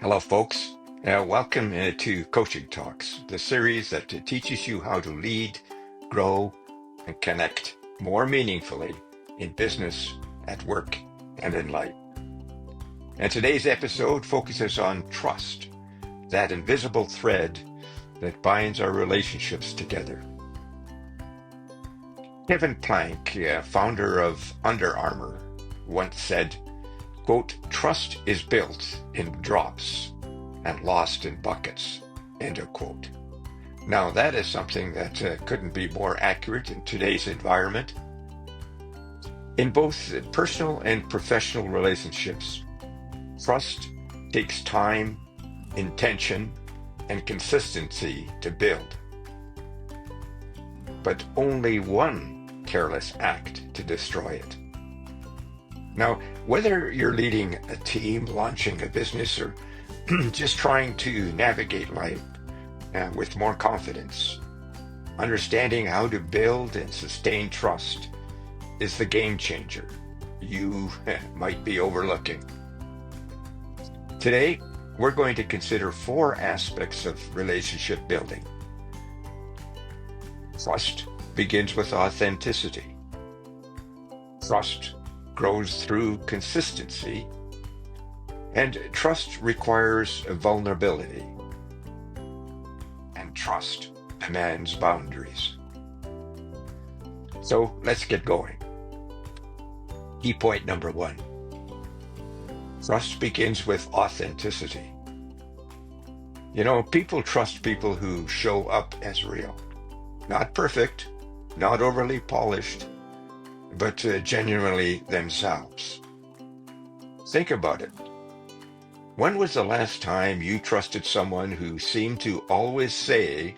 Hello, folks. Welcome to Coaching Talks, the series that teaches you how to lead, grow, and connect more meaningfully in business, at work, and in life. And today's episode focuses on trust, that invisible thread that binds our relationships together. Kevin Plank, founder of Under Armour, once said, quote, "Trust is built in drops and lost in buckets," end of quote. Now, that is something that couldn't be more accurate in today's environment. In both personal and professional relationships, trust takes time, intention, and consistency to build, but only one careless act to destroy it. Now, whether you're leading a team, launching a business, or just trying to navigate life with more confidence, understanding how to build and sustain trust is the game changer you might be overlooking. Today, we're going to consider 4 aspects of relationship building. Trust begins with authenticity. Trust grows through consistency, and trust requires vulnerability, and trust demands boundaries. So let's get going. Key point number 1. Trust begins with authenticity. You know, people trust people who show up as real. Not perfect, not overly polished, but genuinely themselves. Think about it. When was the last time you trusted someone who seemed to always say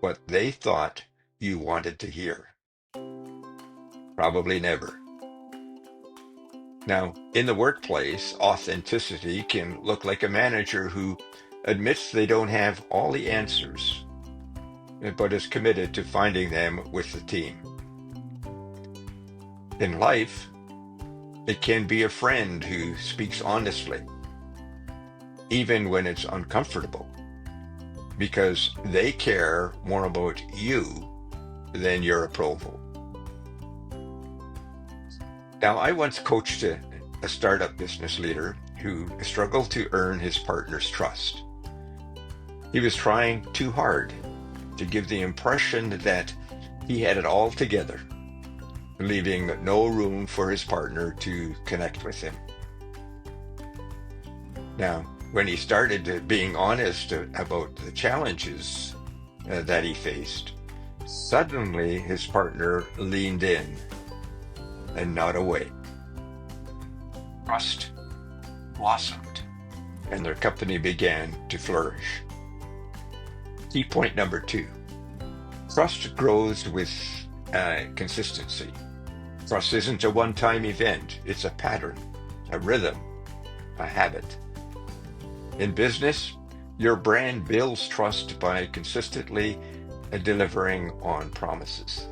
what they thought you wanted to hear? Probably never. Now, in the workplace, authenticity can look like a manager who admits they don't have all the answers, but is committed to finding them with the team. In life, it can be a friend who speaks honestly, even when it's uncomfortable, because they care more about you than your approval. Now, I once coached a startup business leader who struggled to earn his partner's trust. He was trying too hard to give the impression that he had it all together, leaving no room for his partner to connect with him. Now, when he started being honest about the challenges that he faced, suddenly his partner leaned in and not away. Trust blossomed, and their company began to flourish. Key point number 2. Trust grows with consistency. Trust isn't a one-time event. It's a pattern, a rhythm, a habit. In business, your brand builds trust by consistently delivering on promises.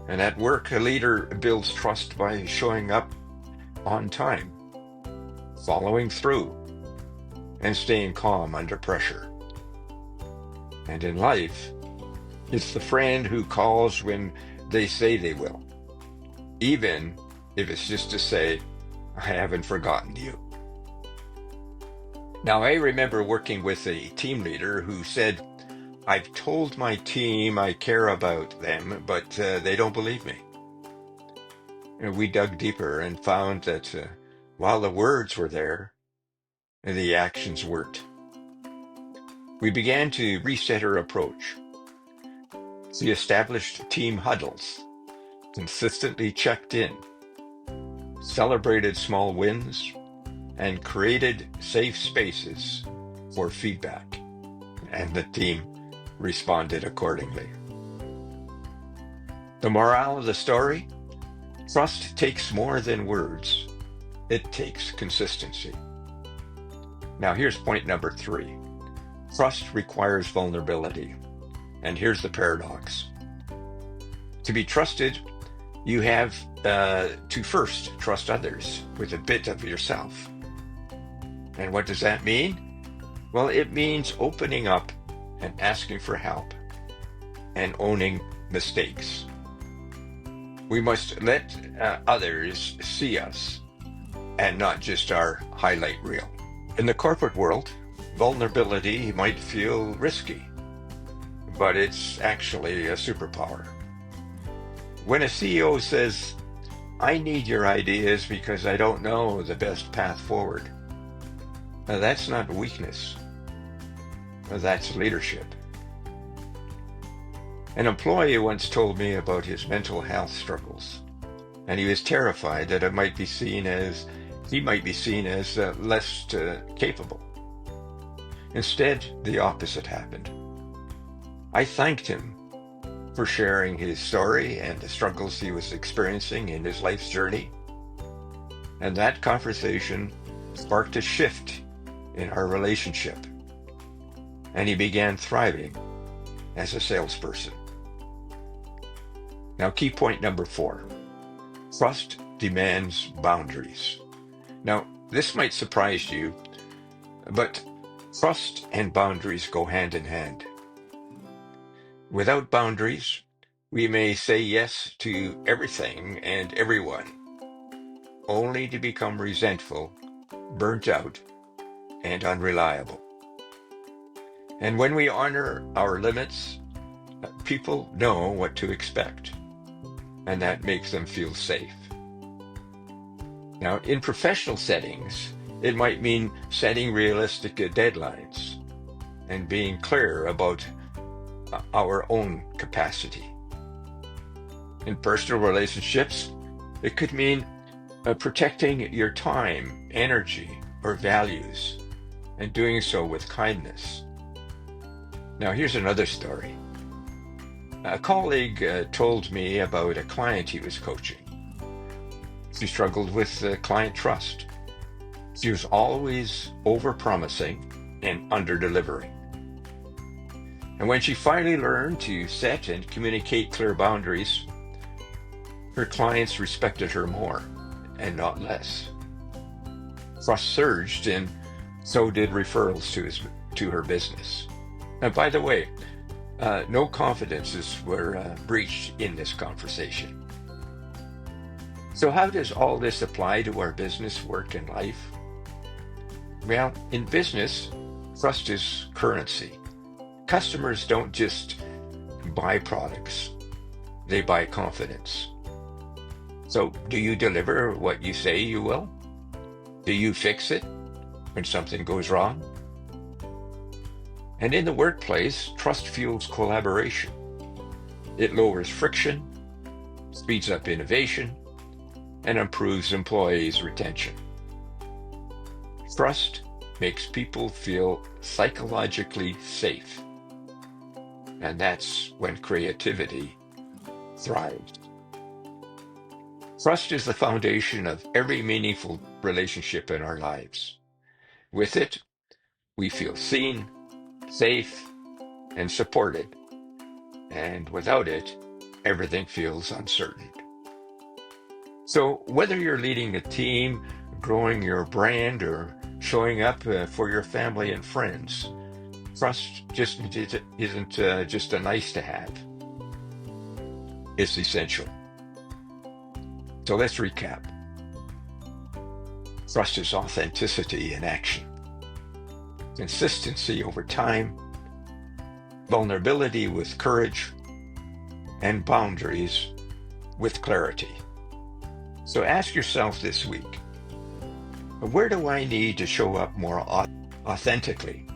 And at work, a leader builds trust by showing up on time, following through, and staying calm under pressure. And in life, it's the friend who calls when they say they will, even if it's just to say, "I haven't forgotten you." Now, I remember working with a team leader who said, "I've told my team I care about them, but they don't believe me." And we dug deeper and found that while the words were there, the actions weren't. We began to reset her approach. She established team huddles, consistently checked in, celebrated small wins, and created safe spaces for feedback. And the team responded accordingly. The morale of the story? Trust takes more than words. It takes consistency. Now, here's point number 3. Trust requires vulnerability. And here's the paradox. To be trusted, you have to first trust others with a bit of yourself. And what does that mean? Well, it means opening up and asking for help and owning mistakes. We must let others see us and not just our highlight reel. In the corporate world, vulnerability might feel risky, but it's actually a superpower. When a CEO says, "I need your ideas because I don't know the best path forward," that's not weakness. That's leadership. An employee once told me about his mental health struggles, and he was terrified that he might be seen as less capable. Instead, the opposite happened. I thanked him for sharing his story and the struggles he was experiencing in his life's journey, and that conversation sparked a shift in our relationship, and he began thriving as a salesperson. Now, key point number 4, trust demands boundaries. Now, this might surprise you, but trust and boundaries go hand in hand. Without boundaries, we may say yes to everything and everyone, only to become resentful, burnt out, and unreliable. And when we honor our limits, people know what to expect, and that makes them feel safe. Now, in professional settings, it might mean setting realistic deadlines and being clear about our own capacity. In personal relationships, it could mean protecting your time, energy, or values, and doing so with kindness. Now, here's another story. A colleague told me about a client he was coaching. She struggled with client trust. She was always over-promising and under-delivering. And when she finally learned to set and communicate clear boundaries, her clients respected her more and not less. Trust surged, and so did referrals to her business. And by the way, no confidences were breached in this conversation. So how does all this apply to our business, work, and life? Well, in business, trust is currency. Customers don't just buy products, they buy confidence. So do you deliver what you say you will? Do you fix it when something goes wrong? And in the workplace, trust fuels collaboration. It lowers friction, speeds up innovation, and improves employees' retention. Trust makes people feel psychologically safe, and that's when creativity thrives. Trust is the foundation of every meaningful relationship in our lives. With it, we feel seen, safe, and supported, and without it, everything feels uncertain. So whether you're leading a team, growing your brand, or showing up for your family and friends, trust just isn't just a nice to have. It's essential. So let's recap. Trust is authenticity in action, consistency over time, vulnerability with courage, and boundaries with clarity. So ask yourself this week, where do I need to show up more authentically?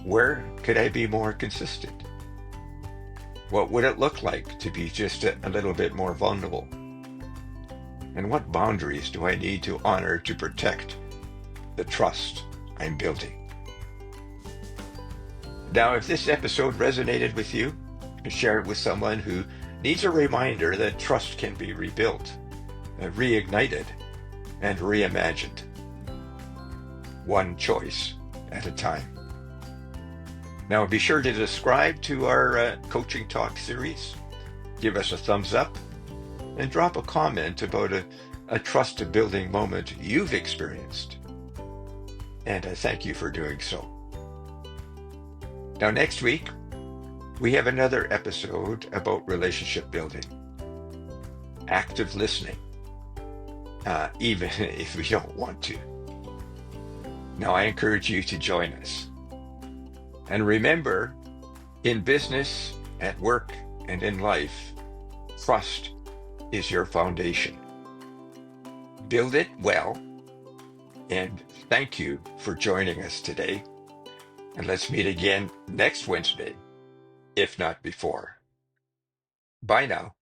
Where could I be more consistent? What would it look like to be just a little bit more vulnerable? And what boundaries do I need to honor to protect the trust I'm building? Now, if this episode resonated with you, share it with someone who needs a reminder that trust can be rebuilt, reignited, and reimagined. One choice at a time. Now, be sure to subscribe to our Coaching Talk series, give us a thumbs up, and drop a comment about a trust-building moment you've experienced. and I thank you for doing so. Now, next week, we have another episode about relationship building, active listening, even if we don't want to. Now, I encourage you to join us. And remember, in business, at work, and in life, trust is your foundation. Build it well, and thank you for joining us today. And let's meet again next Wednesday, if not before. Bye now.